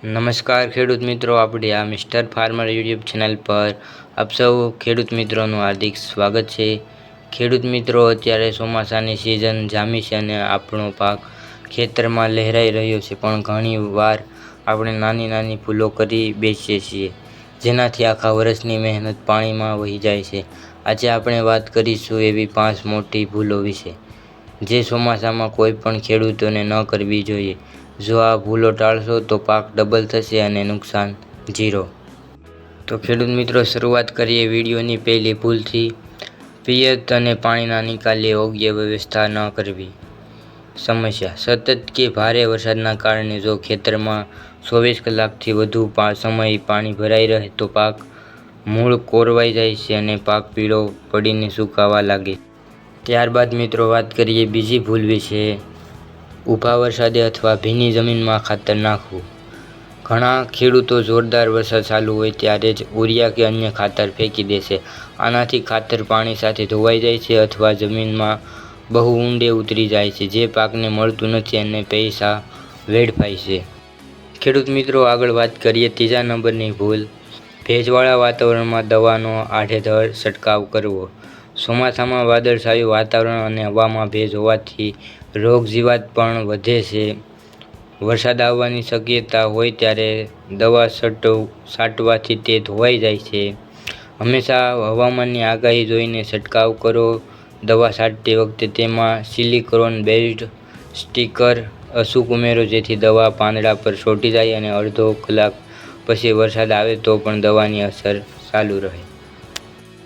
નમસ્કાર ખેડૂત મિત્રો, આપણી આ મિસ્ટર ફાર્મર યુટ્યુબ ચેનલ પર આપ સૌ ખેડૂત મિત્રોનું હાર્દિક સ્વાગત છે। ખેડૂત મિત્રો, અત્યારે ચોમાસાની સિઝન જામી છે અને આપણો પાક ખેતરમાં લહેરાઈ રહ્યો છે, પણ ઘણી વાર આપણે નાની નાની ભૂલો કરી બેસીએ છીએ, જેનાથી આખા વર્ષની મહેનત પાણીમાં વહી જાય છે। આજે આપણે વાત કરીશું એવી 5 મોટી ભૂલો વિશે, જે ચોમાસામાં કોઈ પણ ખેડૂતોને ન કરવી જોઈએ। જો આ ભૂલો ટાળશો તો પાક ડબલ થશે અને નુકસાન 0। તો ખેડૂત મિત્રો, શરૂઆત કરીએ વિડીયોની પહેલી ભૂલથી। પિયત અને પાણીના નિકાલની યોગ્ય વ્યવસ્થા ન કરવી। સમસ્યા: સતત કે ભારે વરસાદના કારણે જો ખેતરમાં 24 કલાકથી વધુ સમય પાણી ભરાઈ રહે તો પાક મૂળ કોરવાઈ જાય છે અને પાક પીળો પડીને સુકાવા લાગે છે। ત્યારબાદ મિત્રો વાત કરીએ બીજી ભૂલ વિશે। ઊભા વરસાદે અથવા ભીની જમીનમાં ખાતર નાખવું। ઘણા ખેડૂતો જોરદાર વરસાદ ચાલુ હોય ત્યારે જ યુરિયા કે અન્ય ખાતર ફેંકી દે છે। આનાથી ખાતર પાણી સાથે ધોવાઈ જાય છે અથવા જમીનમાં બહુ ઊંડે ઉતરી જાય છે, જે પાકને મળતું નથી અને પૈસા વેડફાય છે। ખેડૂત મિત્રો, આગળ વાત કરીએ ત્રીજા નંબરની ભૂલ। ભેજવાળા વાતાવરણમાં દવાનો આડેધડ છંટકાવ કરવો। ચોમાસામાં વાદળછાયું વાતાવરણ અને હવામાં ભેજ હોવાથી રોગ જીવાત પણ વધે છે। વરસાદ આવવાની શક્યતા હોય ત્યારે દવા છાંટવાથી તે ધોવાઈ જાય છે। હંમેશા હવામાનની આગાહી જોઈને છંટકાવ કરો। દવા છાંટતી વખતે તેમાં સિલિકોન બેઝડ સ્ટિકર અચૂક ઉમેરો, જેથી દવા પાંદડા પર ચોંટી જાય અને અડધો કલાક પછી વરસાદ આવે તો પણ દવાની અસર ચાલુ રહે।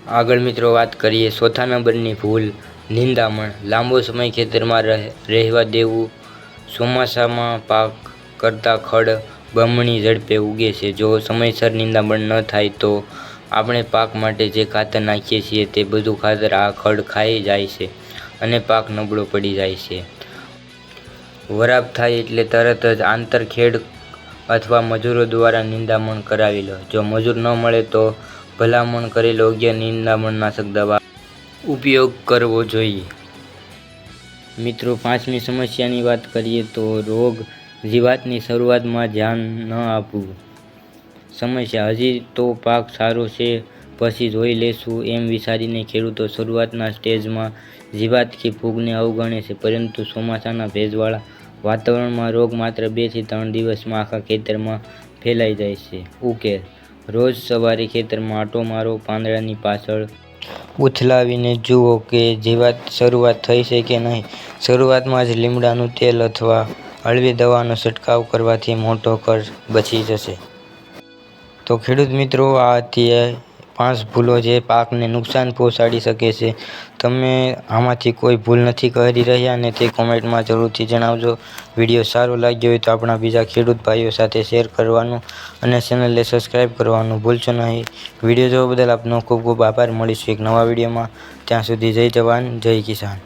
આગળ મિત્રો વાત કરીએ ચોથા નંબરની ભૂલ। નિંદામણ લાંબો સમય ખેતરમાં રહેવા દેવું। ચોમાસામાં પાક કરતાં ખડ બમણી ઝડપે ઉગે છે। જો સમયસર નિંદામણ ન થાય તો આપણે પાક માટે જે ખાતર નાખીએ છીએ તે બધું ખાતર આ ખડ ખાઈ જાય છે અને પાક નબળો પડી જાય છે। વરાપ થાય એટલે તરત જ આંતરખેડ અથવા મજૂરો દ્વારા નિંદામણ કરાવી લો। જો મજૂર ન મળે તો ભલામણ કરેલ યોગ્ય નિંદામણનાશક દવા ઉપયોગ કરવો જોઈએ। મિત્રો, 5મી સમસ્યાની વાત કરીએ તો રોગ જીવાતની શરૂઆતમાં ધ્યાન ન આપવું। સમસ્યા: હજી તો પાક સારો છે, પછી જોઈ લેશું એમ વિચારીને ખેડૂતો શરૂઆતના સ્ટેજમાં જીવાત કે ફૂગને અવગણે છે, પરંતુ ચોમાસાના ભેજવાળા વાતાવરણમાં રોગ માત્ર 2 થી 3 દિવસમાં આખા ખેતરમાં ફેલાઈ જાય છે। ઉકેલ: રોજ સવારે ખેતરમાં આંટો મારો, પાંદડાની પાછળ ઉથલાવીને જુઓ કે જીવાત શરૂઆત થઈ છે કે નહીં। શરૂઆતમાં જ લીમડાનું તેલ અથવા હળવી દવાનો છંટકાવ કરવાથી મોટો ખર્ચ બચી જશે। તો ખેડૂત મિત્રો, આ હતી 5 ભૂલો જે પાકને નુકસાન પહોંચાડી શકે છે। તમે આમાંથી કોઈ ભૂલ નથી કરી રહ્યા ને તે કોમેન્ટમાં જરૂરથી જણાવજો। વિડીયો સારો લાગ્યો હોય તો આપણા બીજા ખેડૂત ભાઈઓ સાથે શેર કરવાનું અને ચેનલને સબસ્ક્રાઈબ કરવાનું ભૂલશો નહીં। વિડીયો જોવા બદલ આપનો ખૂબ ખૂબ આભાર। મળીશું એક નવા વિડીયોમાં, ત્યાં સુધી જય જવાન જય કિસાન।